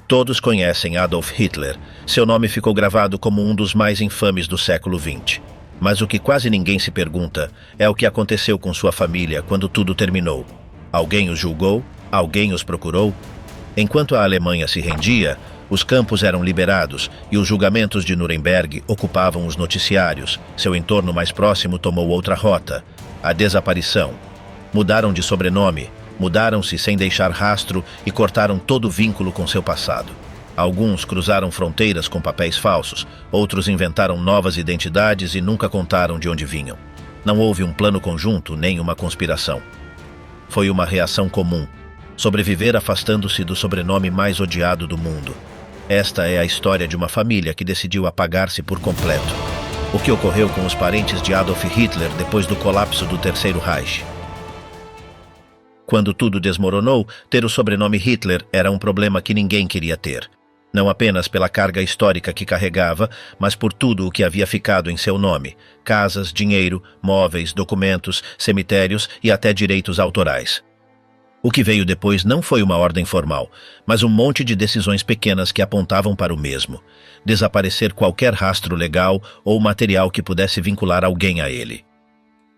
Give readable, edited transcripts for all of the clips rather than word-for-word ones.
Todos conhecem Adolf Hitler. Seu nome ficou gravado como um dos mais infames do século XX. Mas o que quase ninguém se pergunta é o que aconteceu com sua família quando tudo terminou. Alguém os julgou? Alguém os procurou? Enquanto a Alemanha se rendia, os campos eram liberados e os julgamentos de Nuremberg ocupavam os noticiários. Seu entorno mais próximo tomou outra rota: a desaparição. Mudaram de sobrenome, mudaram-se sem deixar rastro e cortaram todo vínculo com seu passado. Alguns cruzaram fronteiras com papéis falsos, outros inventaram novas identidades e nunca contaram de onde vinham. Não houve um plano conjunto nem uma conspiração. Foi uma reação comum: sobreviver afastando-se do sobrenome mais odiado do mundo. Esta é a história de uma família que decidiu apagar-se por completo. O que ocorreu com os parentes de Adolf Hitler depois do colapso do Terceiro Reich? Quando tudo desmoronou, ter o sobrenome Hitler era um problema que ninguém queria ter. Não apenas pela carga histórica que carregava, mas por tudo o que havia ficado em seu nome: casas, dinheiro, móveis, documentos, cemitérios e até direitos autorais. O que veio depois não foi uma ordem formal, mas um monte de decisões pequenas que apontavam para o mesmo: desaparecer qualquer rastro legal ou material que pudesse vincular alguém a ele.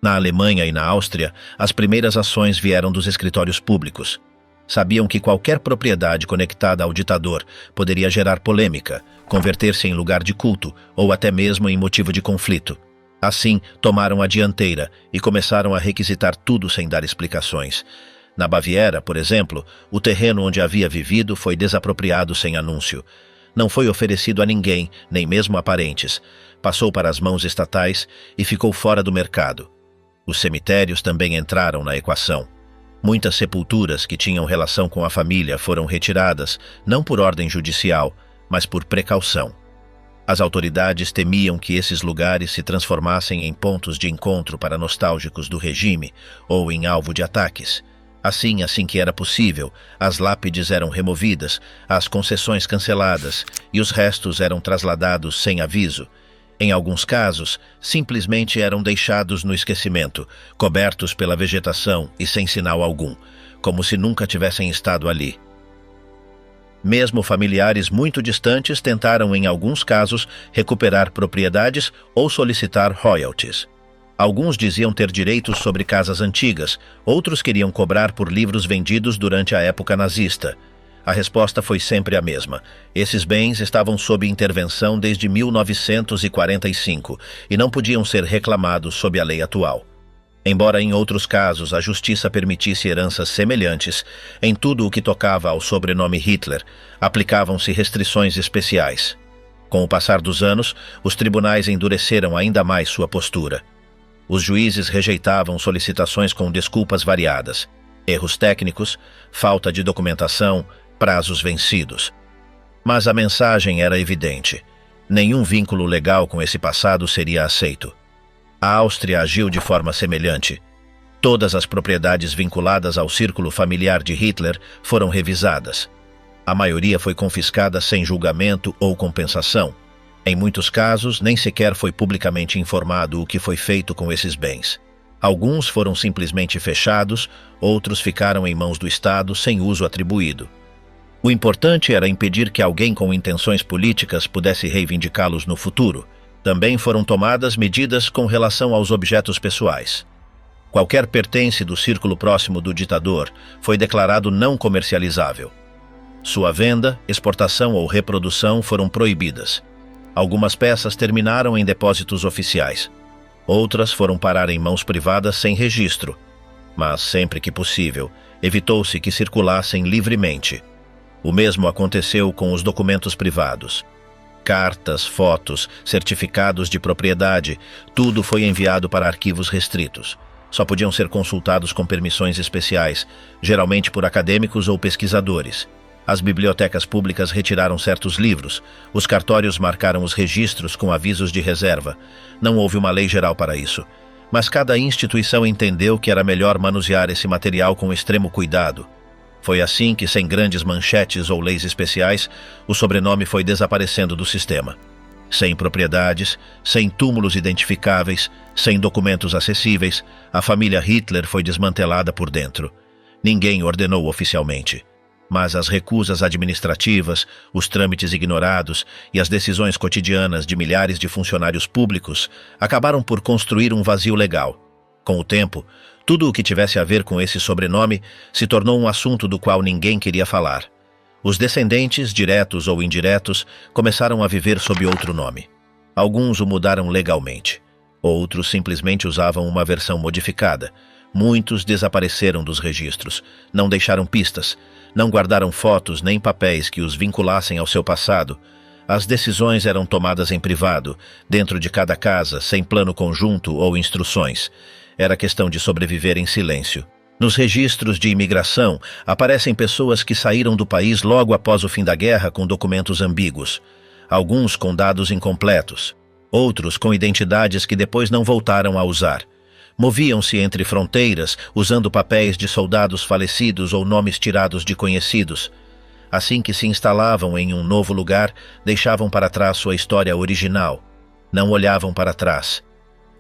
Na Alemanha e na Áustria, as primeiras ações vieram dos escritórios públicos. Sabiam que qualquer propriedade conectada ao ditador poderia gerar polêmica, converter-se em lugar de culto ou até mesmo em motivo de conflito. Assim, tomaram a dianteira e começaram a requisitar tudo sem dar explicações. Na Baviera, por exemplo, o terreno onde havia vivido foi desapropriado sem anúncio. Não foi oferecido a ninguém, nem mesmo a parentes. Passou para as mãos estatais e ficou fora do mercado. Os cemitérios também entraram na equação. Muitas sepulturas que tinham relação com a família foram retiradas, não por ordem judicial, mas por precaução. As autoridades temiam que esses lugares se transformassem em pontos de encontro para nostálgicos do regime ou em alvo de ataques. Assim que era possível, as lápides eram removidas, as concessões canceladas e os restos eram trasladados sem aviso. Em alguns casos, simplesmente eram deixados no esquecimento, cobertos pela vegetação e sem sinal algum, como se nunca tivessem estado ali. Mesmo familiares muito distantes tentaram, em alguns casos, recuperar propriedades ou solicitar royalties. Alguns diziam ter direitos sobre casas antigas, outros queriam cobrar por livros vendidos durante a época nazista. A resposta foi sempre a mesma: esses bens estavam sob intervenção desde 1945 e não podiam ser reclamados sob a lei atual. Embora em outros casos a justiça permitisse heranças semelhantes, em tudo o que tocava ao sobrenome Hitler, aplicavam-se restrições especiais. Com o passar dos anos, os tribunais endureceram ainda mais sua postura. Os juízes rejeitavam solicitações com desculpas variadas: erros técnicos, falta de documentação, prazos vencidos. Mas a mensagem era evidente: nenhum vínculo legal com esse passado seria aceito. A Áustria agiu de forma semelhante. Todas as propriedades vinculadas ao círculo familiar de Hitler foram revisadas. A maioria foi confiscada sem julgamento ou compensação. Em muitos casos, nem sequer foi publicamente informado o que foi feito com esses bens. Alguns foram simplesmente fechados, outros ficaram em mãos do Estado sem uso atribuído. O importante era impedir que alguém com intenções políticas pudesse reivindicá-los no futuro. Também foram tomadas medidas com relação aos objetos pessoais. Qualquer pertence do círculo próximo do ditador foi declarado não comercializável. Sua venda, exportação ou reprodução foram proibidas. Algumas peças terminaram em depósitos oficiais. Outras foram parar em mãos privadas sem registro. Mas, sempre que possível, evitou-se que circulassem livremente. O mesmo aconteceu com os documentos privados. Cartas, fotos, certificados de propriedade, tudo foi enviado para arquivos restritos. Só podiam ser consultados com permissões especiais, geralmente por acadêmicos ou pesquisadores. As bibliotecas públicas retiraram certos livros, os cartórios marcaram os registros com avisos de reserva. Não houve uma lei geral para isso, mas cada instituição entendeu que era melhor manusear esse material com extremo cuidado. Foi assim que, sem grandes manchetes ou leis especiais, o sobrenome foi desaparecendo do sistema. Sem propriedades, sem túmulos identificáveis, sem documentos acessíveis, a família Hitler foi desmantelada por dentro. Ninguém ordenou oficialmente. mas as recusas administrativas, os trâmites ignorados e as decisões cotidianas de milhares de funcionários públicos acabaram por construir um vazio legal. Com o tempo, tudo o que tivesse a ver com esse sobrenome se tornou um assunto do qual ninguém queria falar. Os descendentes, diretos ou indiretos, começaram a viver sob outro nome. Alguns o mudaram legalmente. Outros simplesmente usavam uma versão modificada. Muitos desapareceram dos registros, não deixaram pistas, não guardaram fotos nem papéis que os vinculassem ao seu passado. As decisões eram tomadas em privado, dentro de cada casa, sem plano conjunto ou instruções. Era questão de sobreviver em silêncio. Nos registros de imigração, aparecem pessoas que saíram do país logo após o fim da guerra com documentos ambíguos. Alguns com dados incompletos. Outros com identidades que depois não voltaram a usar. Moviam-se entre fronteiras, usando papéis de soldados falecidos ou nomes tirados de conhecidos. Assim que se instalavam em um novo lugar, deixavam para trás sua história original. Não olhavam para trás.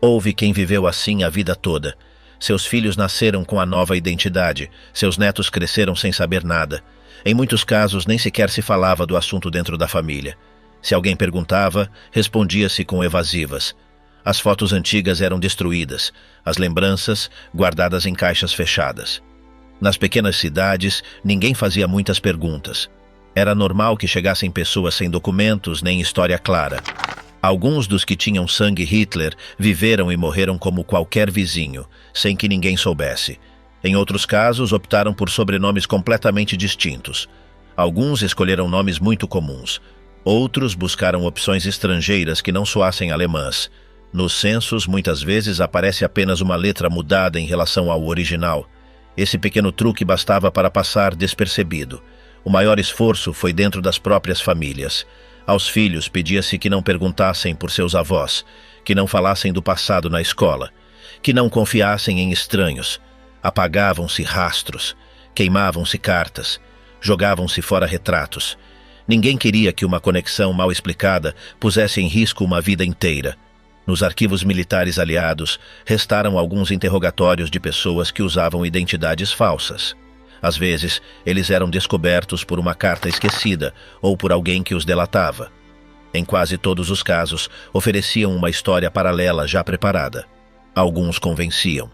Houve quem viveu assim a vida toda. Seus filhos nasceram com a nova identidade, seus netos cresceram sem saber nada. Em muitos casos, nem sequer se falava do assunto dentro da família. Se alguém perguntava, respondia-se com evasivas. As fotos antigas eram destruídas, as lembranças guardadas em caixas fechadas. Nas pequenas cidades, ninguém fazia muitas perguntas. Era normal que chegassem pessoas sem documentos nem história clara. Alguns dos que tinham sangue Hitler viveram e morreram como qualquer vizinho, sem que ninguém soubesse. Em outros casos, optaram por sobrenomes completamente distintos. Alguns escolheram nomes muito comuns. Outros buscaram opções estrangeiras que não soassem alemãs. Nos censos, muitas vezes, aparece apenas uma letra mudada em relação ao original. Esse pequeno truque bastava para passar despercebido. O maior esforço foi dentro das próprias famílias. Aos filhos pedia-se que não perguntassem por seus avós, que não falassem do passado na escola, que não confiassem em estranhos. Apagavam-se rastros, queimavam-se cartas, jogavam-se fora retratos. Ninguém queria que uma conexão mal explicada pusesse em risco uma vida inteira. Nos arquivos militares aliados, restaram alguns interrogatórios de pessoas que usavam identidades falsas. Às vezes, eles eram descobertos por uma carta esquecida ou por alguém que os delatava. Em quase todos os casos, ofereciam uma história paralela já preparada. Alguns convenciam.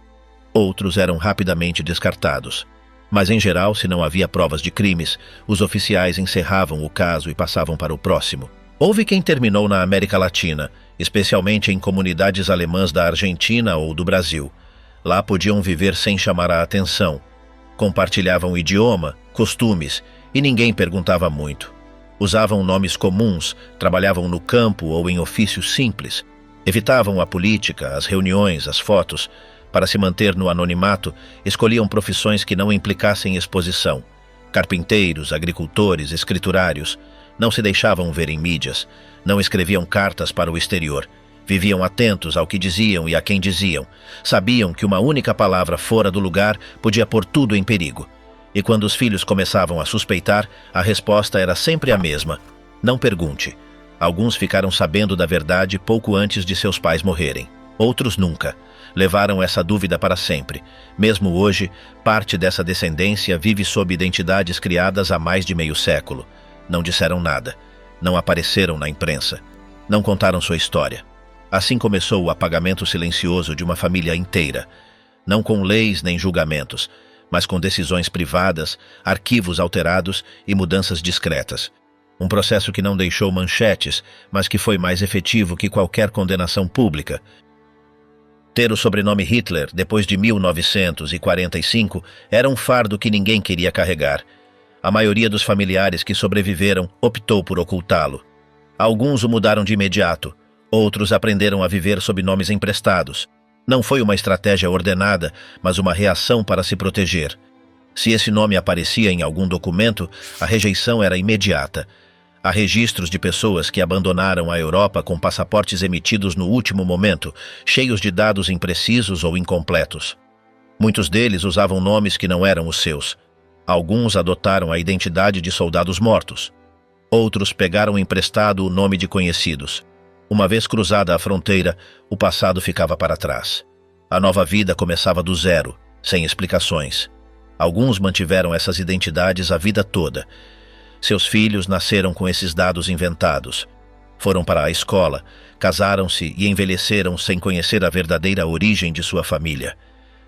Outros eram rapidamente descartados. Mas, em geral, se não havia provas de crimes, os oficiais encerravam o caso e passavam para o próximo. Houve quem terminou na América Latina, especialmente em comunidades alemãs da Argentina ou do Brasil. Lá podiam viver sem chamar a atenção. Compartilhavam idioma, costumes, e ninguém perguntava muito. Usavam nomes comuns, trabalhavam no campo ou em ofícios simples. Evitavam a política, as reuniões, as fotos. Para se manter no anonimato, escolhiam profissões que não implicassem exposição. Carpinteiros, agricultores, escriturários. Não se deixavam ver em mídias. Não escreviam cartas para o exterior. Viviam atentos ao que diziam e a quem diziam. Sabiam que uma única palavra fora do lugar podia pôr tudo em perigo. E quando os filhos começavam a suspeitar, a resposta era sempre a mesma: não pergunte. Alguns ficaram sabendo da verdade pouco antes de seus pais morrerem. Outros nunca. Levaram essa dúvida para sempre. Mesmo hoje, parte dessa descendência vive sob identidades criadas há mais de meio século. Não disseram nada. Não apareceram na imprensa. Não contaram sua história. Assim começou o apagamento silencioso de uma família inteira. Não com leis nem julgamentos, mas com decisões privadas, arquivos alterados e mudanças discretas. Um processo que não deixou manchetes, mas que foi mais efetivo que qualquer condenação pública. Ter o sobrenome Hitler, depois de 1945, era um fardo que ninguém queria carregar. A maioria dos familiares que sobreviveram optou por ocultá-lo. Alguns o mudaram de imediato, outros aprenderam a viver sob nomes emprestados. Não foi uma estratégia ordenada, mas uma reação para se proteger. Se esse nome aparecia em algum documento, a rejeição era imediata. Há registros de pessoas que abandonaram a Europa com passaportes emitidos no último momento, cheios de dados imprecisos ou incompletos. Muitos deles usavam nomes que não eram os seus. Alguns adotaram a identidade de soldados mortos. Outros pegaram emprestado o nome de conhecidos. Uma vez cruzada a fronteira, o passado ficava para trás. A nova vida começava do zero, sem explicações. Alguns mantiveram essas identidades a vida toda. Seus filhos nasceram com esses dados inventados. Foram para a escola, casaram-se e envelheceram sem conhecer a verdadeira origem de sua família.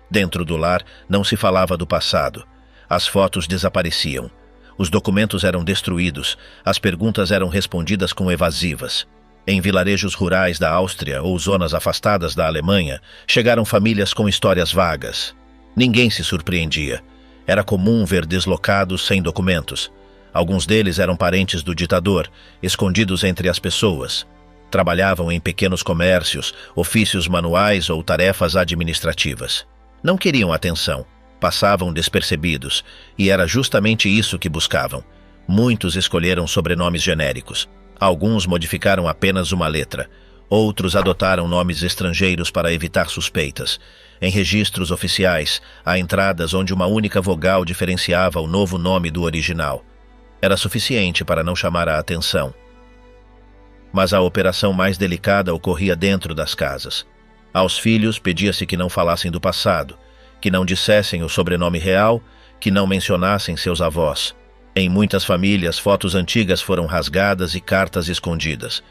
Dentro do lar não se falava do passado. As fotos desapareciam. Os documentos eram destruídos. As perguntas eram respondidas com evasivas. Em vilarejos rurais da Áustria ou zonas afastadas da Alemanha, chegaram famílias com histórias vagas. Ninguém se surpreendia. Era comum ver deslocados sem documentos. Alguns deles eram parentes do ditador, escondidos entre as pessoas. Trabalhavam em pequenos comércios, ofícios manuais ou tarefas administrativas. Não queriam atenção, passavam despercebidos, e era justamente isso que buscavam. Muitos escolheram sobrenomes genéricos. Alguns modificaram apenas uma letra. Outros adotaram nomes estrangeiros para evitar suspeitas. Em registros oficiais, há entradas onde uma única vogal diferenciava o novo nome do original. Era suficiente para não chamar a atenção. Mas a operação mais delicada ocorria dentro das casas. Aos filhos pedia-se que não falassem do passado, que não dissessem o sobrenome real, que não mencionassem seus avós. Em muitas famílias, fotos antigas foram rasgadas e cartas escondidas.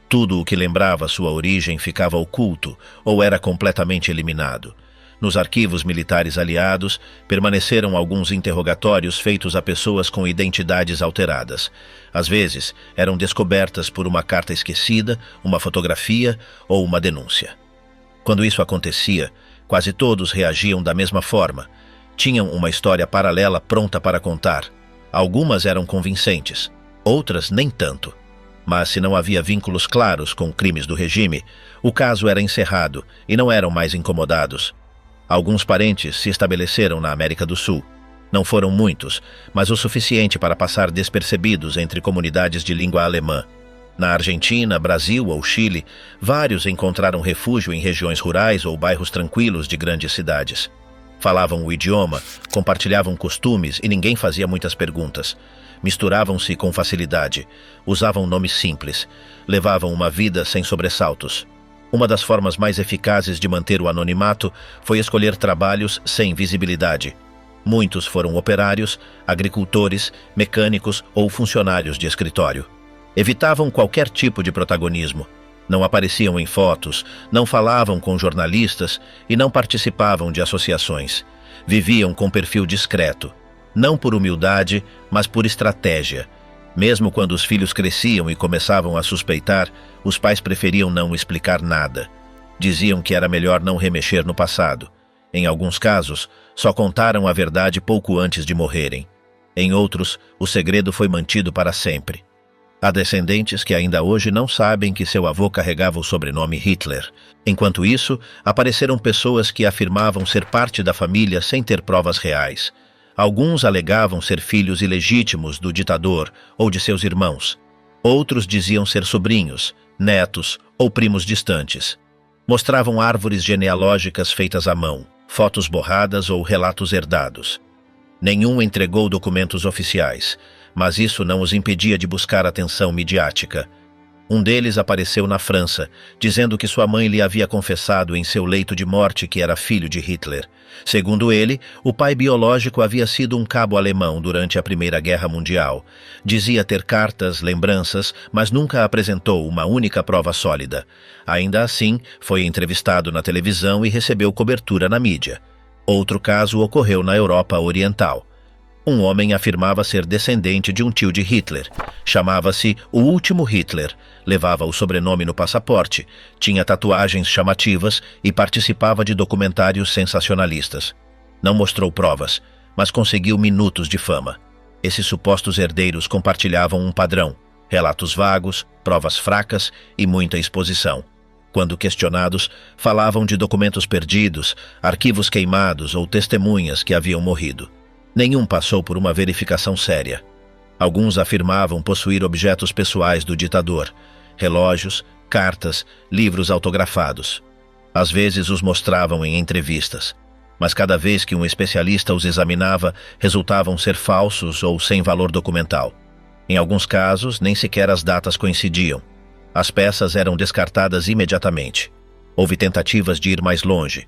Tudo o que lembrava sua origem ficava oculto ou era completamente eliminado. Nos arquivos militares aliados, permaneceram alguns interrogatórios feitos a pessoas com identidades alteradas. Às vezes, eram descobertas por uma carta esquecida, uma fotografia ou uma denúncia. Quando isso acontecia, quase todos reagiam da mesma forma. Tinham uma história paralela pronta para contar. Algumas eram convincentes, outras nem tanto. Mas se não havia vínculos claros com crimes do regime, o caso era encerrado e não eram mais incomodados. Alguns parentes se estabeleceram na América do Sul. Não foram muitos, mas o suficiente para passar despercebidos entre comunidades de língua alemã. Na Argentina, Brasil ou Chile, vários encontraram refúgio em regiões rurais ou bairros tranquilos de grandes cidades. Falavam o idioma, compartilhavam costumes e ninguém fazia muitas perguntas. Misturavam-se com facilidade, usavam nomes simples, levavam uma vida sem sobressaltos. Uma das formas mais eficazes de manter o anonimato foi escolher trabalhos sem visibilidade. Muitos foram operários, agricultores, mecânicos ou funcionários de escritório. Evitavam qualquer tipo de protagonismo. Não apareciam em fotos, não falavam com jornalistas e não participavam de associações. Viviam com perfil discreto, não por humildade, mas por estratégia. Mesmo quando os filhos cresciam e começavam a suspeitar, os pais preferiam não explicar nada. Diziam que era melhor não remexer no passado. Em alguns casos, só contaram a verdade pouco antes de morrerem. Em outros, o segredo foi mantido para sempre. Há descendentes que ainda hoje não sabem que seu avô carregava o sobrenome Hitler. Enquanto isso, apareceram pessoas que afirmavam ser parte da família sem ter provas reais. Alguns alegavam ser filhos ilegítimos do ditador ou de seus irmãos. Outros diziam ser sobrinhos, netos ou primos distantes. Mostravam árvores genealógicas feitas à mão, fotos borradas ou relatos herdados. Nenhum entregou documentos oficiais, mas isso não os impedia de buscar atenção midiática. Um deles apareceu na França, dizendo que sua mãe lhe havia confessado em seu leito de morte que era filho de Hitler. Segundo ele, o pai biológico havia sido um cabo alemão durante a Primeira Guerra Mundial. Dizia ter cartas, lembranças, mas nunca apresentou uma única prova sólida. Ainda assim, foi entrevistado na televisão e recebeu cobertura na mídia. Outro caso ocorreu na Europa Oriental. Um homem afirmava ser descendente de um tio de Hitler. Chamava-se o Último Hitler, levava o sobrenome no passaporte, tinha tatuagens chamativas e participava de documentários sensacionalistas. Não mostrou provas, mas conseguiu minutos de fama. Esses supostos herdeiros compartilhavam um padrão: relatos vagos, provas fracas e muita exposição. Quando questionados, falavam de documentos perdidos, arquivos queimados ou testemunhas que haviam morrido. Nenhum passou por uma verificação séria. Alguns afirmavam possuir objetos pessoais do ditador: relógios, cartas, livros autografados. Às vezes os mostravam em entrevistas, mas cada vez que um especialista os examinava, resultavam ser falsos ou sem valor documental. Em alguns casos, nem sequer as datas coincidiam. As peças eram descartadas imediatamente. Houve tentativas de ir mais longe.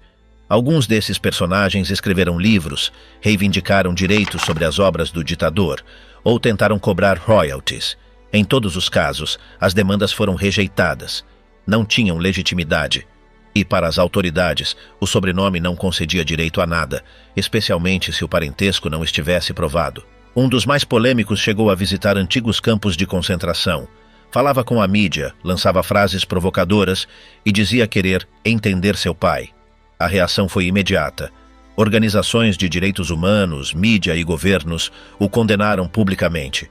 Alguns desses personagens escreveram livros, reivindicaram direitos sobre as obras do ditador ou tentaram cobrar royalties. Em todos os casos, as demandas foram rejeitadas. Não tinham legitimidade. E para as autoridades, o sobrenome não concedia direito a nada, especialmente se o parentesco não estivesse provado. Um dos mais polêmicos chegou a visitar antigos campos de concentração. Falava com a mídia, lançava frases provocadoras e dizia querer entender seu pai. A reação foi imediata. Organizações de direitos humanos, mídia e governos o condenaram publicamente.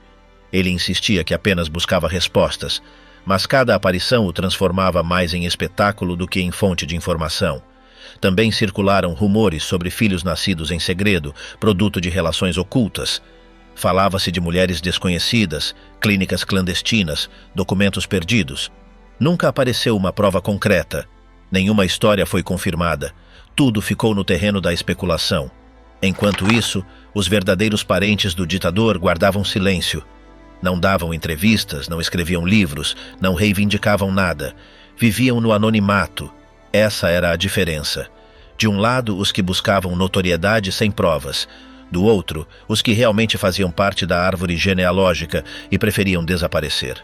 Ele insistia que apenas buscava respostas, mas cada aparição o transformava mais em espetáculo do que em fonte de informação. Também circularam rumores sobre filhos nascidos em segredo, produto de relações ocultas. Falava-se de mulheres desconhecidas, clínicas clandestinas, documentos perdidos. Nunca apareceu uma prova concreta. Nenhuma história foi confirmada. Tudo ficou no terreno da especulação. Enquanto isso, os verdadeiros parentes do ditador guardavam silêncio. Não davam entrevistas, não escreviam livros, não reivindicavam nada. Viviam no anonimato. Essa era a diferença. De um lado, os que buscavam notoriedade sem provas. Do outro, os que realmente faziam parte da árvore genealógica e preferiam desaparecer.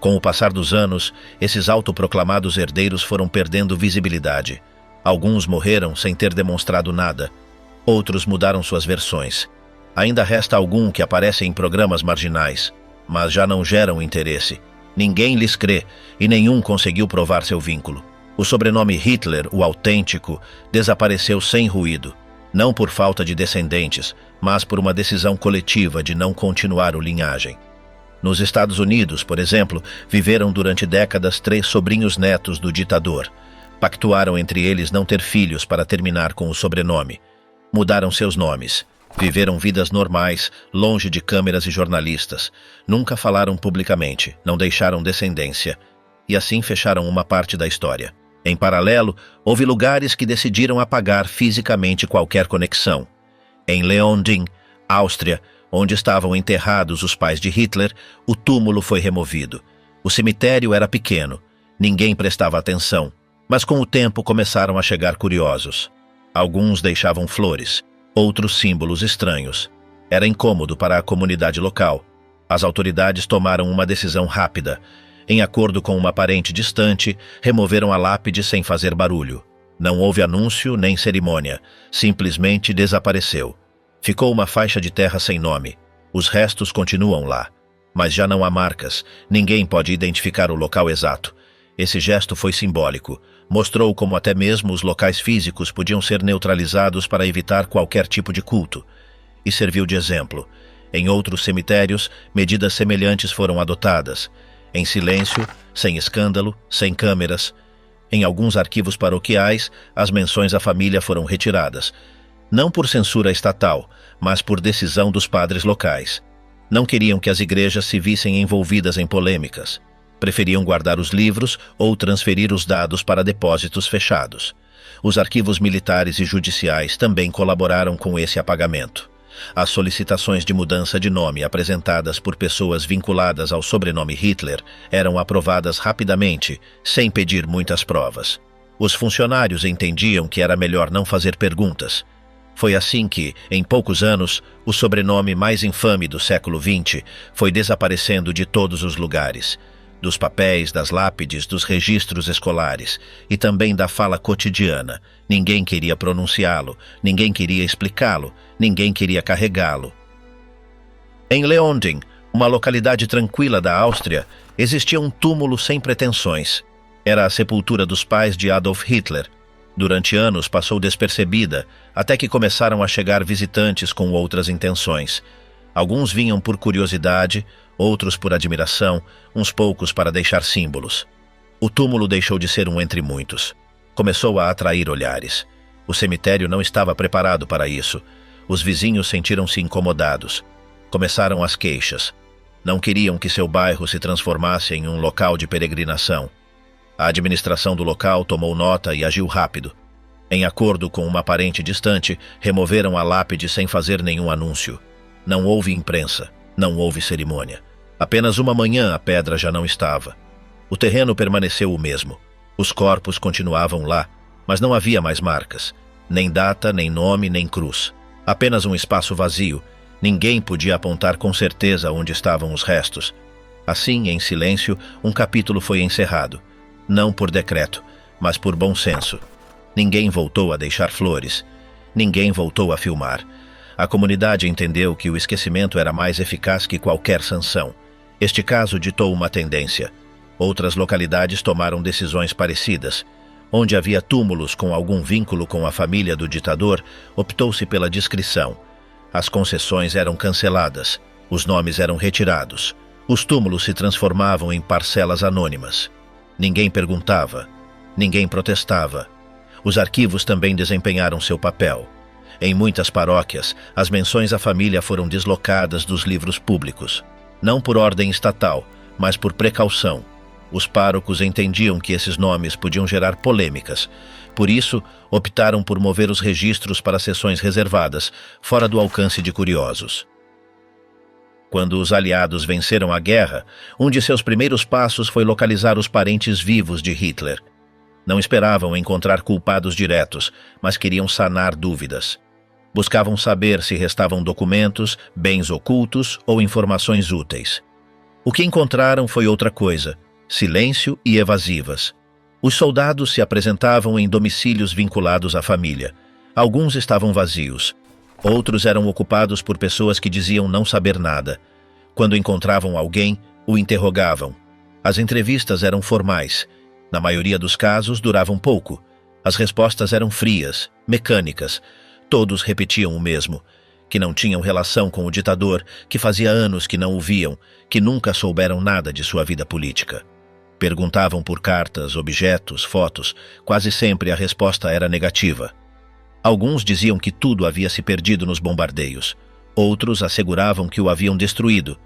Com o passar dos anos, esses autoproclamados herdeiros foram perdendo visibilidade. Alguns morreram sem ter demonstrado nada. Outros mudaram suas versões. Ainda resta algum que aparece em programas marginais, mas já não geram interesse. Ninguém lhes crê e nenhum conseguiu provar seu vínculo. O sobrenome Hitler, o autêntico, desapareceu sem ruído. Não por falta de descendentes, mas por uma decisão coletiva de não continuar o linhagem. Nos Estados Unidos, por exemplo, viveram durante décadas 3 sobrinhos netos do ditador. Pactuaram entre eles não ter filhos para terminar com o sobrenome. Mudaram seus nomes. Viveram vidas normais, longe de câmeras e jornalistas. Nunca falaram publicamente, não deixaram descendência. E assim fecharam uma parte da história. Em paralelo, houve lugares que decidiram apagar fisicamente qualquer conexão. Em Leonding, Áustria, onde estavam enterrados os pais de Hitler, o túmulo foi removido. O cemitério era pequeno, ninguém prestava atenção, mas com o tempo começaram a chegar curiosos. Alguns deixavam flores, outros símbolos estranhos. Era incômodo para a comunidade local. As autoridades tomaram uma decisão rápida. Em acordo com uma parente distante, removeram a lápide sem fazer barulho. Não houve anúncio nem cerimônia. Simplesmente desapareceu. Ficou uma faixa de terra sem nome. Os restos continuam lá. Mas já não há marcas. Ninguém pode identificar o local exato. Esse gesto foi simbólico. Mostrou como até mesmo os locais físicos podiam ser neutralizados para evitar qualquer tipo de culto. E serviu de exemplo. Em outros cemitérios, medidas semelhantes foram adotadas. Em silêncio, sem escândalo, sem câmeras. Em alguns arquivos paroquiais, as menções à família foram retiradas. Não por censura estatal, mas por decisão dos padres locais. Não queriam que as igrejas se vissem envolvidas em polêmicas. Preferiam guardar os livros ou transferir os dados para depósitos fechados. Os arquivos militares e judiciais também colaboraram com esse apagamento. As solicitações de mudança de nome apresentadas por pessoas vinculadas ao sobrenome Hitler eram aprovadas rapidamente, sem pedir muitas provas. Os funcionários entendiam que era melhor não fazer perguntas. Foi assim que, em poucos anos, o sobrenome mais infame do século XX foi desaparecendo de todos os lugares. Dos papéis, das lápides, dos registros escolares e também da fala cotidiana. Ninguém queria pronunciá-lo, ninguém queria explicá-lo, ninguém queria carregá-lo. Em Leonding, uma localidade tranquila da Áustria, existia um túmulo sem pretensões. Era a sepultura dos pais de Adolf Hitler. Durante anos passou despercebida, até que começaram a chegar visitantes com outras intenções. Alguns vinham por curiosidade, outros por admiração, uns poucos para deixar símbolos. O túmulo deixou de ser um entre muitos. Começou a atrair olhares. O cemitério não estava preparado para isso. Os vizinhos sentiram-se incomodados. Começaram as queixas. Não queriam que seu bairro se transformasse em um local de peregrinação. A administração do local tomou nota e agiu rápido. Em acordo com uma parente distante, removeram a lápide sem fazer nenhum anúncio. Não houve imprensa, não houve cerimônia. Apenas uma manhã a pedra já não estava. O terreno permaneceu o mesmo. Os corpos continuavam lá. mas não havia mais marcas. Nem data, nem nome, nem cruz. Apenas um espaço vazio. Ninguém podia apontar com certeza onde estavam os restos. Assim, em silêncio, um capítulo foi encerrado. Não por decreto, mas por bom senso. Ninguém voltou a deixar flores. Ninguém voltou a filmar. A comunidade entendeu que o esquecimento era mais eficaz que qualquer sanção. Este caso ditou uma tendência. Outras localidades tomaram decisões parecidas. Onde havia túmulos com algum vínculo com a família do ditador, optou-se pela discrição. As concessões eram canceladas. Os nomes eram retirados. Os túmulos se transformavam em parcelas anônimas. Ninguém perguntava. Ninguém protestava. Os arquivos também desempenharam seu papel. Em muitas paróquias, as menções à família foram deslocadas dos livros públicos. Não por ordem estatal, mas por precaução. Os párocos entendiam que esses nomes podiam gerar polêmicas. Por isso, optaram por mover os registros para seções reservadas, fora do alcance de curiosos. Quando os aliados venceram a guerra, um de seus primeiros passos foi localizar os parentes vivos de Hitler. Não esperavam encontrar culpados diretos, mas queriam sanar dúvidas. Buscavam saber se restavam documentos, bens ocultos ou informações úteis. O que encontraram foi outra coisa: silêncio e evasivas. Os soldados se apresentavam em domicílios vinculados à família. Alguns estavam vazios. Outros eram ocupados por pessoas que diziam não saber nada. Quando encontravam alguém, o interrogavam. As entrevistas eram formais. Na maioria dos casos, duravam pouco. As respostas eram frias, mecânicas. Todos repetiam o mesmo: que não tinham relação com o ditador, que fazia anos que não o viam, que nunca souberam nada de sua vida política. Perguntavam por cartas, objetos, fotos. Quase sempre a resposta era negativa. Alguns diziam que tudo havia se perdido nos bombardeios. Outros asseguravam que o haviam destruído.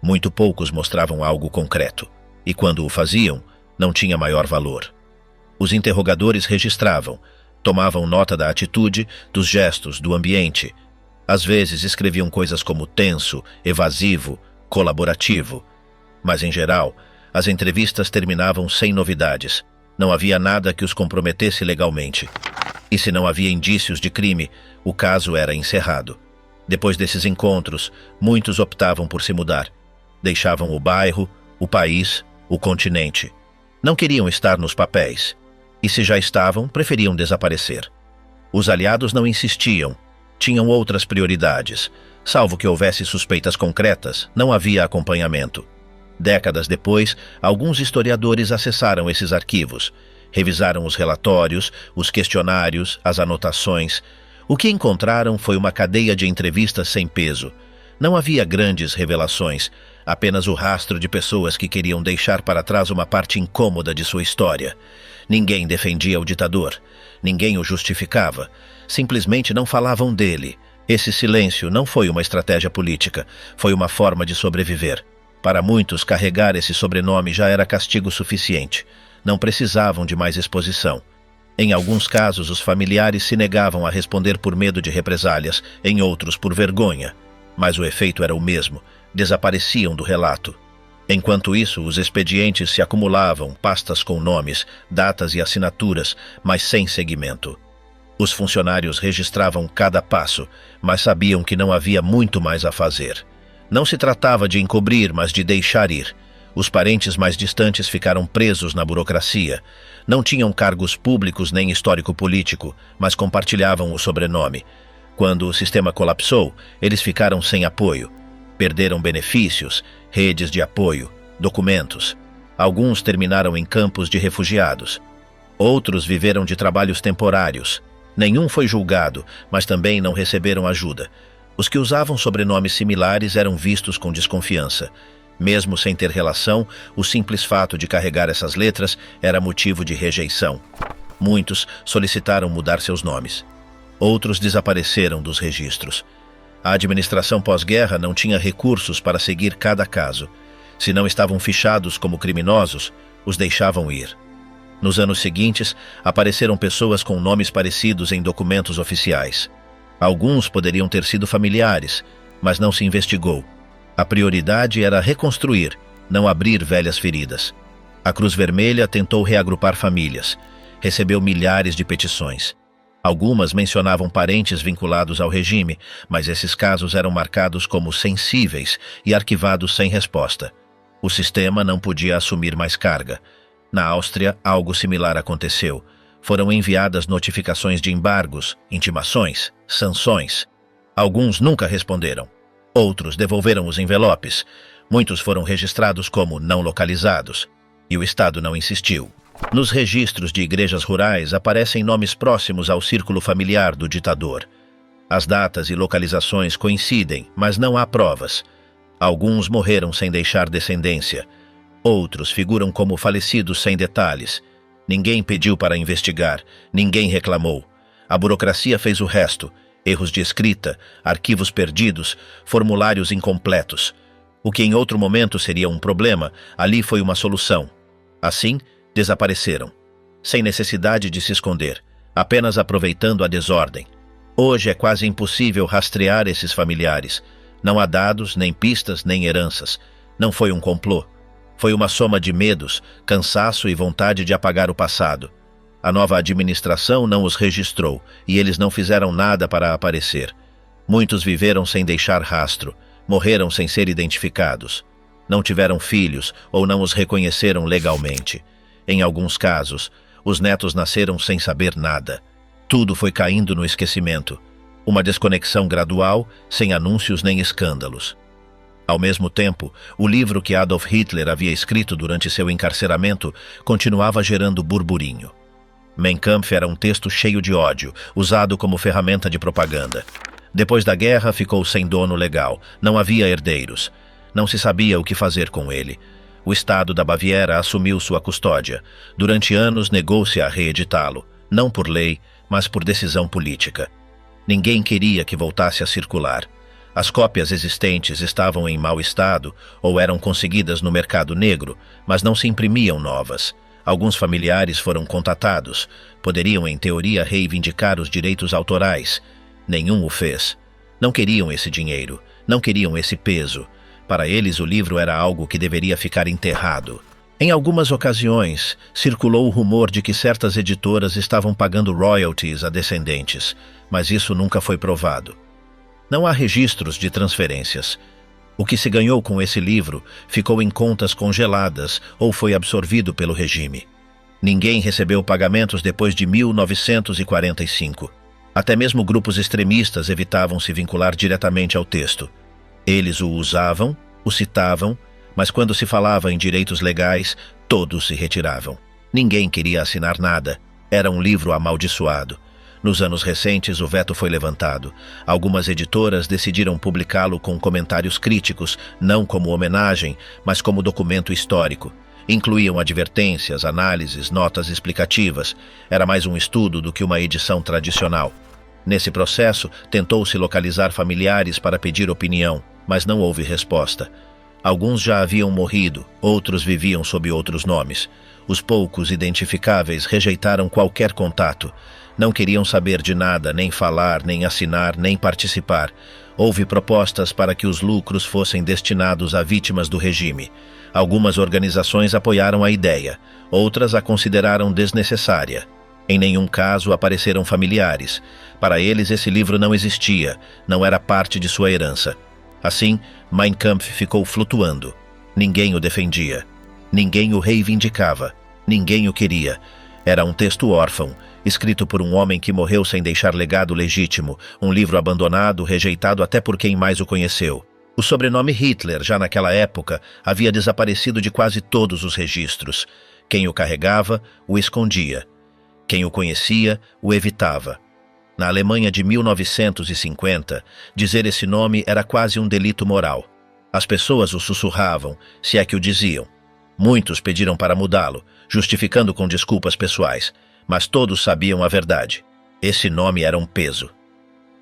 Muito poucos mostravam algo concreto. E quando o faziam, não tinha maior valor. Os interrogadores registravam, tomavam nota da atitude, dos gestos, do ambiente. Às vezes escreviam coisas como tenso, evasivo, colaborativo. Mas, em geral, as entrevistas terminavam sem novidades. Não havia nada que os comprometesse legalmente. E se não havia indícios de crime, o caso era encerrado. Depois desses encontros, muitos optavam por se mudar. Deixavam o bairro, o país, o continente. Não queriam estar nos papéis. E se já estavam, preferiam desaparecer. Os aliados não insistiam. Tinham outras prioridades. Salvo que houvesse suspeitas concretas, não havia acompanhamento. Décadas depois, alguns historiadores acessaram esses arquivos. Revisaram os relatórios, os questionários, as anotações. O que encontraram foi uma cadeia de entrevistas sem peso. Não havia grandes revelações, apenas o rastro de pessoas que queriam deixar para trás uma parte incômoda de sua história. Ninguém defendia o ditador. Ninguém o justificava. Simplesmente não falavam dele. Esse silêncio não foi uma estratégia política, foi uma forma de sobreviver. Para muitos, carregar esse sobrenome já era castigo suficiente. Não precisavam de mais exposição. Em alguns casos, os familiares se negavam a responder por medo de represálias, em outros por vergonha. Mas o efeito era o mesmo: desapareciam do relato. Enquanto isso, os expedientes se acumulavam, pastas com nomes, datas e assinaturas, mas sem seguimento. Os funcionários registravam cada passo, mas sabiam que não havia muito mais a fazer. Não se tratava de encobrir, mas de deixar ir. Os parentes mais distantes ficaram presos na burocracia. Não tinham cargos públicos nem histórico político, mas compartilhavam o sobrenome. Quando o sistema colapsou, eles ficaram sem apoio. Perderam benefícios, redes de apoio, documentos. Alguns terminaram em campos de refugiados. Outros viveram de trabalhos temporários. Nenhum foi julgado, mas também não receberam ajuda. Os que usavam sobrenomes similares eram vistos com desconfiança. Mesmo sem ter relação, o simples fato de carregar essas letras era motivo de rejeição. Muitos solicitaram mudar seus nomes. Outros desapareceram dos registros. A administração pós-guerra não tinha recursos para seguir cada caso. Se não estavam fichados como criminosos, os deixavam ir. Nos anos seguintes, apareceram pessoas com nomes parecidos em documentos oficiais. Alguns poderiam ter sido familiares, mas não se investigou. A prioridade era reconstruir, não abrir velhas feridas. A Cruz Vermelha tentou reagrupar famílias. recebeu milhares de petições. Algumas mencionavam parentes vinculados ao regime, mas esses casos eram marcados como sensíveis e arquivados sem resposta. O sistema não podia assumir mais carga. Na Áustria, algo similar aconteceu. Foram enviadas notificações de embargos, intimações, sanções. Alguns nunca responderam. Outros devolveram os envelopes. Muitos foram registrados como não localizados. E o Estado não insistiu. Nos registros de igrejas rurais aparecem nomes próximos ao círculo familiar do ditador. As datas e localizações coincidem, mas não há provas. Alguns morreram sem deixar descendência. Outros figuram como falecidos sem detalhes. Ninguém pediu para investigar, ninguém reclamou. A burocracia fez o resto. Erros de escrita, arquivos perdidos, formulários incompletos. O que em outro momento seria um problema, ali foi uma solução. Assim, desapareceram, sem necessidade de se esconder, apenas aproveitando a desordem. Hoje é quase impossível rastrear esses familiares. Não há dados, nem pistas, nem heranças. Não foi um complô. Foi uma soma de medos, cansaço e vontade de apagar o passado. A nova administração não os registrou e eles não fizeram nada para aparecer. Muitos viveram sem deixar rastro, morreram sem ser identificados. Não tiveram filhos ou não os reconheceram legalmente. Em alguns casos, os netos nasceram sem saber nada. Tudo foi caindo no esquecimento. Uma desconexão gradual, sem anúncios nem escândalos. Ao mesmo tempo, o livro que Adolf Hitler havia escrito durante seu encarceramento continuava gerando burburinho. Mein Kampf era um texto cheio de ódio, usado como ferramenta de propaganda. Depois da guerra, ficou sem dono legal. Não havia herdeiros. Não se sabia o que fazer com ele. O Estado da Baviera assumiu sua custódia. Durante anos negou-se a reeditá-lo, não por lei, mas por decisão política. Ninguém queria que voltasse a circular. As cópias existentes estavam em mau estado ou eram conseguidas no mercado negro, mas não se imprimiam novas. Alguns familiares foram contatados. Poderiam, em teoria, reivindicar os direitos autorais. Nenhum o fez. Não queriam esse dinheiro, não queriam esse peso. Para eles, o livro era algo que deveria ficar enterrado. Em algumas ocasiões, circulou o rumor de que certas editoras estavam pagando royalties a descendentes, mas isso nunca foi provado. Não há registros de transferências. O que se ganhou com esse livro ficou em contas congeladas ou foi absorvido pelo regime. Ninguém recebeu pagamentos depois de 1945. Até mesmo grupos extremistas evitavam se vincular diretamente ao texto. Eles o usavam, o citavam, mas quando se falava em direitos legais, todos se retiravam. Ninguém queria assinar nada. Era um livro amaldiçoado. Nos anos recentes, o veto foi levantado. Algumas editoras decidiram publicá-lo com comentários críticos, não como homenagem, mas como documento histórico. Incluíam advertências, análises, notas explicativas. Era mais um estudo do que uma edição tradicional. Nesse processo, tentou-se localizar familiares para pedir opinião, mas não houve resposta. Alguns já haviam morrido, outros viviam sob outros nomes. Os poucos identificáveis rejeitaram qualquer contato. Não queriam saber de nada, nem falar, nem assinar, nem participar. Houve propostas para que os lucros fossem destinados a vítimas do regime. Algumas organizações apoiaram a ideia, outras a consideraram desnecessária. Em nenhum caso apareceram familiares. Para eles, esse livro não existia, não era parte de sua herança. Assim, Mein Kampf ficou flutuando. Ninguém o defendia. Ninguém o reivindicava. Ninguém o queria. Era um texto órfão, escrito por um homem que morreu sem deixar legado legítimo, um livro abandonado, rejeitado até por quem mais o conheceu. O sobrenome Hitler, já naquela época, havia desaparecido de quase todos os registros. Quem o carregava, o escondia. Quem o conhecia, o evitava. Na Alemanha de 1950, dizer esse nome era quase um delito moral. As pessoas o sussurravam, se é que o diziam. Muitos pediram para mudá-lo, justificando com desculpas pessoais, mas todos sabiam a verdade. Esse nome era um peso.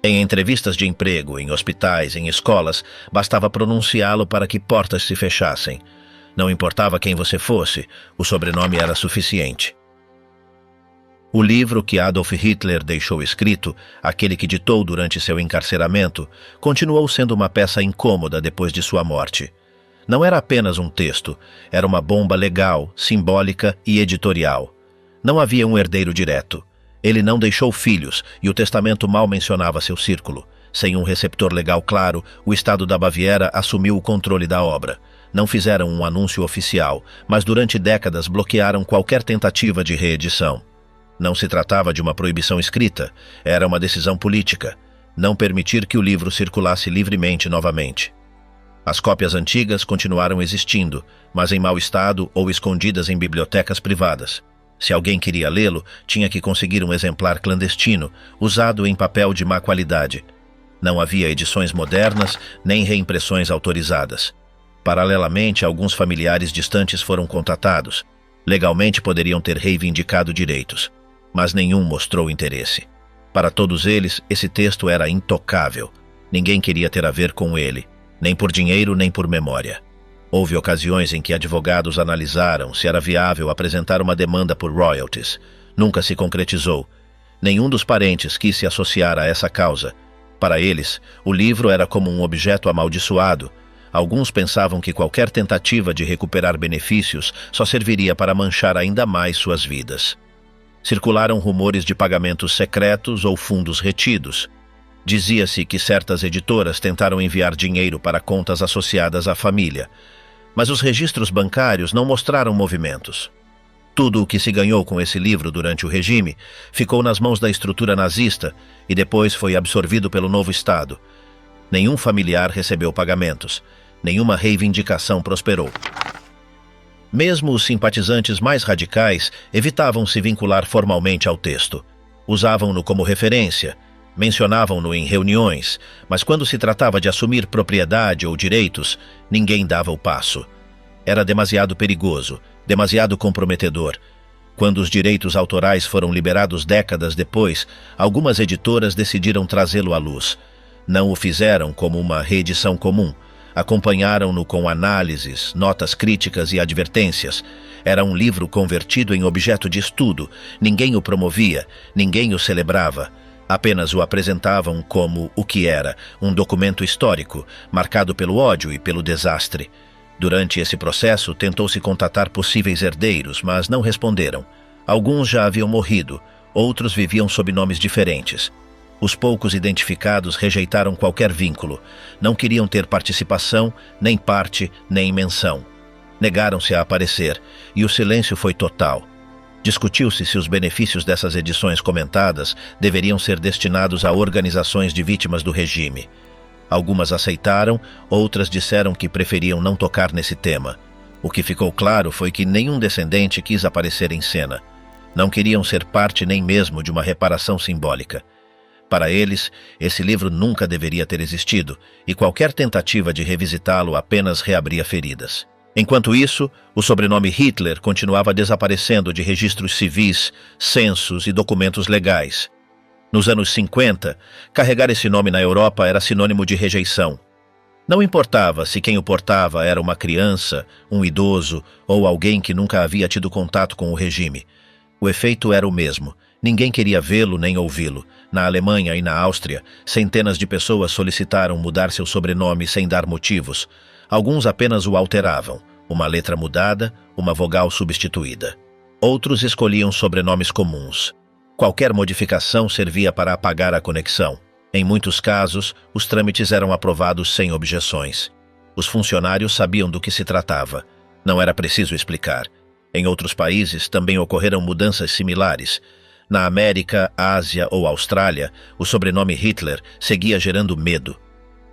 Em entrevistas de emprego, em hospitais, em escolas, bastava pronunciá-lo para que portas se fechassem. Não importava quem você fosse, o sobrenome era suficiente. O livro que Adolf Hitler deixou escrito, aquele que ditou durante seu encarceramento, continuou sendo uma peça incômoda depois de sua morte. Não era apenas um texto, era uma bomba legal, simbólica e editorial. Não havia um herdeiro direto. Ele não deixou filhos e o testamento mal mencionava seu círculo. Sem um receptor legal claro, o Estado da Baviera assumiu o controle da obra. Não fizeram um anúncio oficial, mas durante décadas bloquearam qualquer tentativa de reedição. Não se tratava de uma proibição escrita, era uma decisão política. Não permitir que o livro circulasse livremente novamente. As cópias antigas continuaram existindo, mas em mau estado ou escondidas em bibliotecas privadas. Se alguém queria lê-lo, tinha que conseguir um exemplar clandestino, usado em papel de má qualidade. Não havia edições modernas, nem reimpressões autorizadas. Paralelamente, alguns familiares distantes foram contatados. Legalmente poderiam ter reivindicado direitos, mas nenhum mostrou interesse. Para todos eles, esse texto era intocável. Ninguém queria ter a ver com ele, nem por dinheiro nem por memória. Houve ocasiões em que advogados analisaram se era viável apresentar uma demanda por royalties. Nunca se concretizou. Nenhum dos parentes quis se associar a essa causa. Para eles, o livro era como um objeto amaldiçoado. Alguns pensavam que qualquer tentativa de recuperar benefícios só serviria para manchar ainda mais suas vidas. Circularam rumores de pagamentos secretos ou fundos retidos. Dizia-se que certas editoras tentaram enviar dinheiro para contas associadas à família, mas os registros bancários não mostraram movimentos. Tudo o que se ganhou com esse livro durante o regime ficou nas mãos da estrutura nazista e depois foi absorvido pelo novo Estado. Nenhum familiar recebeu pagamentos. Nenhuma reivindicação prosperou. Mesmo os simpatizantes mais radicais evitavam se vincular formalmente ao texto. Usavam-no como referência, mencionavam-no em reuniões, mas quando se tratava de assumir propriedade ou direitos, ninguém dava o passo. Era demasiado perigoso, demasiado comprometedor. Quando os direitos autorais foram liberados décadas depois, algumas editoras decidiram trazê-lo à luz. Não o fizeram como uma reedição comum. Acompanharam-no com análises, notas críticas e advertências. Era um livro convertido em objeto de estudo. Ninguém o promovia, ninguém o celebrava. Apenas o apresentavam como o que era, um documento histórico, marcado pelo ódio e pelo desastre. Durante esse processo, tentou-se contatar possíveis herdeiros, mas não responderam. Alguns já haviam morrido, outros viviam sob nomes diferentes. Os poucos identificados rejeitaram qualquer vínculo. Não queriam ter participação, nem parte, nem menção. Negaram-se a aparecer, e o silêncio foi total. Discutiu-se se os benefícios dessas edições comentadas deveriam ser destinados a organizações de vítimas do regime. Algumas aceitaram, outras disseram que preferiam não tocar nesse tema. O que ficou claro foi que nenhum descendente quis aparecer em cena. Não queriam ser parte nem mesmo de uma reparação simbólica. Para eles, esse livro nunca deveria ter existido, e qualquer tentativa de revisitá-lo apenas reabria feridas. Enquanto isso, o sobrenome Hitler continuava desaparecendo de registros civis, censos e documentos legais. Nos anos 50, carregar esse nome na Europa era sinônimo de rejeição. Não importava se quem o portava era uma criança, um idoso ou alguém que nunca havia tido contato com o regime. O efeito era o mesmo. Ninguém queria vê-lo nem ouvi-lo. Na Alemanha e na Áustria, centenas de pessoas solicitaram mudar seu sobrenome sem dar motivos. Alguns apenas o alteravam, uma letra mudada, uma vogal substituída. Outros escolhiam sobrenomes comuns. Qualquer modificação servia para apagar a conexão. Em muitos casos, os trâmites eram aprovados sem objeções. Os funcionários sabiam do que se tratava. Não era preciso explicar. Em outros países também ocorreram mudanças similares. Na América, Ásia ou Austrália, o sobrenome Hitler seguia gerando medo.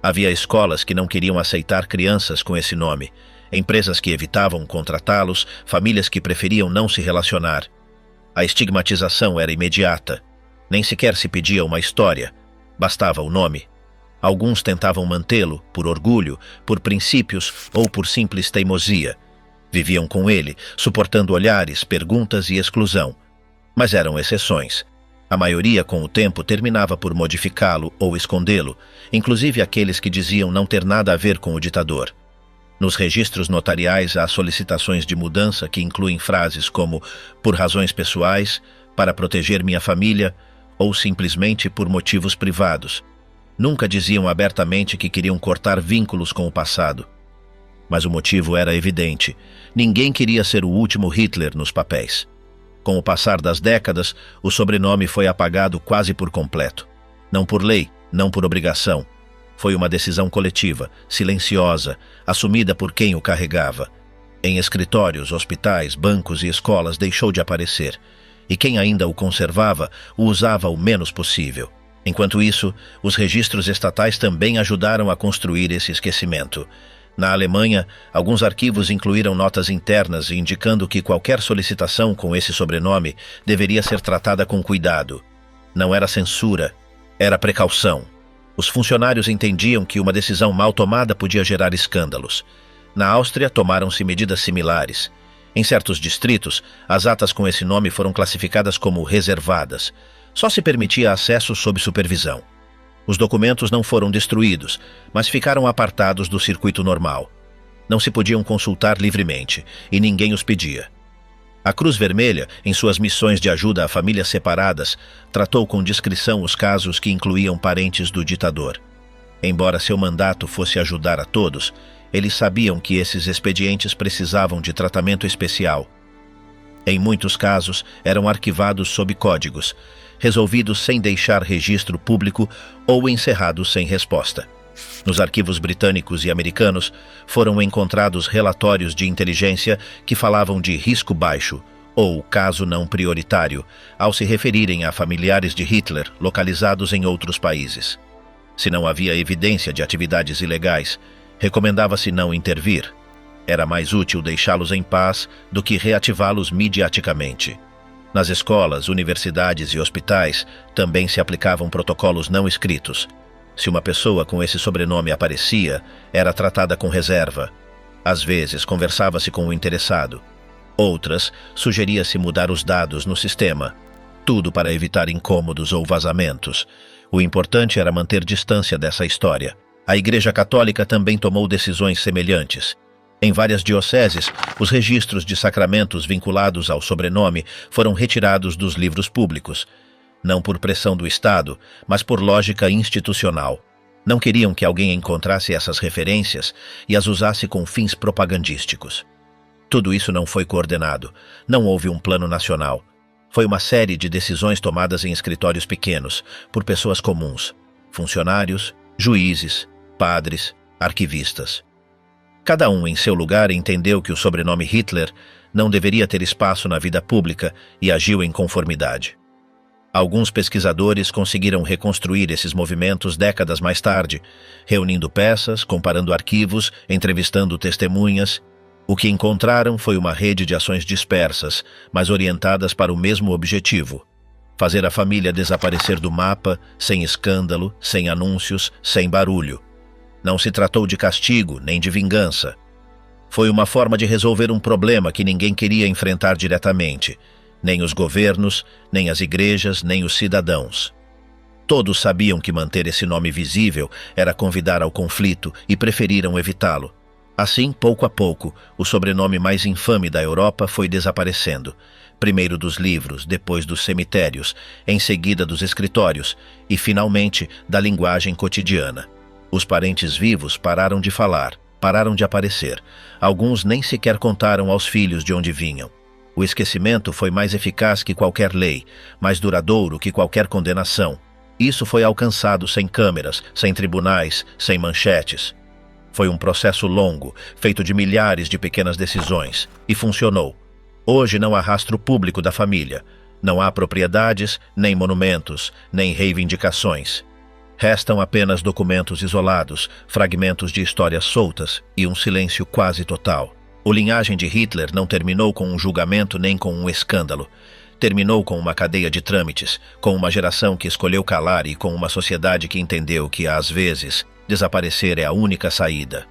Havia escolas que não queriam aceitar crianças com esse nome, empresas que evitavam contratá-los, famílias que preferiam não se relacionar. A estigmatização era imediata. Nem sequer se pedia uma história, bastava o nome. Alguns tentavam mantê-lo, por orgulho, por princípios ou por simples teimosia. Viviam com ele, suportando olhares, perguntas e exclusão. Mas eram exceções. A maioria, com o tempo, terminava por modificá-lo ou escondê-lo, inclusive aqueles que diziam não ter nada a ver com o ditador. Nos registros notariais há solicitações de mudança que incluem frases como por razões pessoais, para proteger minha família ou simplesmente por motivos privados. Nunca diziam abertamente que queriam cortar vínculos com o passado. Mas o motivo era evidente. Ninguém queria ser o último Hitler nos papéis. Com o passar das décadas, o sobrenome foi apagado quase por completo. Não por lei, não por obrigação. Foi uma decisão coletiva, silenciosa, assumida por quem o carregava. Em escritórios, hospitais, bancos e escolas deixou de aparecer, e quem ainda o conservava o usava o menos possível. Enquanto isso, os registros estatais também ajudaram a construir esse esquecimento. Na Alemanha, alguns arquivos incluíram notas internas indicando que qualquer solicitação com esse sobrenome deveria ser tratada com cuidado. Não era censura, era precaução. Os funcionários entendiam que uma decisão mal tomada podia gerar escândalos. Na Áustria, tomaram-se medidas similares. Em certos distritos, as atas com esse nome foram classificadas como reservadas. Só se permitia acesso sob supervisão. Os documentos não foram destruídos, mas ficaram apartados do circuito normal. Não se podiam consultar livremente, e ninguém os pedia. A Cruz Vermelha, em suas missões de ajuda a famílias separadas, tratou com discrição os casos que incluíam parentes do ditador. Embora seu mandato fosse ajudar a todos, eles sabiam que esses expedientes precisavam de tratamento especial. Em muitos casos, eram arquivados sob códigos, resolvidos sem deixar registro público ou encerrados sem resposta. Nos arquivos britânicos e americanos, foram encontrados relatórios de inteligência que falavam de risco baixo ou caso não prioritário, ao se referirem a familiares de Hitler localizados em outros países. Se não havia evidência de atividades ilegais, recomendava-se não intervir. Era mais útil deixá-los em paz do que reativá-los midiaticamente. Nas escolas, universidades e hospitais também se aplicavam protocolos não escritos. Se uma pessoa com esse sobrenome aparecia, era tratada com reserva. Às vezes, conversava-se com o interessado. Outras, sugeria-se mudar os dados no sistema. Tudo para evitar incômodos ou vazamentos. O importante era manter distância dessa história. A Igreja Católica também tomou decisões semelhantes. Em várias dioceses, os registros de sacramentos vinculados ao sobrenome foram retirados dos livros públicos. Não por pressão do Estado, mas por lógica institucional. Não queriam que alguém encontrasse essas referências e as usasse com fins propagandísticos. Tudo isso não foi coordenado. Não houve um plano nacional. Foi uma série de decisões tomadas em escritórios pequenos, por pessoas comuns, funcionários, juízes, padres, arquivistas. Cada um em seu lugar entendeu que o sobrenome Hitler não deveria ter espaço na vida pública e agiu em conformidade. Alguns pesquisadores conseguiram reconstruir esses movimentos décadas mais tarde, reunindo peças, comparando arquivos, entrevistando testemunhas. O que encontraram foi uma rede de ações dispersas, mas orientadas para o mesmo objetivo: fazer a família desaparecer do mapa, sem escândalo, sem anúncios, sem barulho. Não se tratou de castigo, nem de vingança. Foi uma forma de resolver um problema que ninguém queria enfrentar diretamente, nem os governos, nem as igrejas, nem os cidadãos. Todos sabiam que manter esse nome visível era convidar ao conflito e preferiram evitá-lo. Assim, pouco a pouco, o sobrenome mais infame da Europa foi desaparecendo, primeiro dos livros, depois dos cemitérios, em seguida dos escritórios e, finalmente, da linguagem cotidiana. Os parentes vivos pararam de falar, pararam de aparecer. Alguns nem sequer contaram aos filhos de onde vinham. O esquecimento foi mais eficaz que qualquer lei, mais duradouro que qualquer condenação. Isso foi alcançado sem câmeras, sem tribunais, sem manchetes. Foi um processo longo, feito de milhares de pequenas decisões, e funcionou. Hoje não há rastro público da família. Não há propriedades, nem monumentos, nem reivindicações. Restam apenas documentos isolados, fragmentos de histórias soltas e um silêncio quase total. A linhagem de Hitler não terminou com um julgamento nem com um escândalo. Terminou com uma cadeia de trâmites, com uma geração que escolheu calar e com uma sociedade que entendeu que, às vezes, desaparecer é a única saída.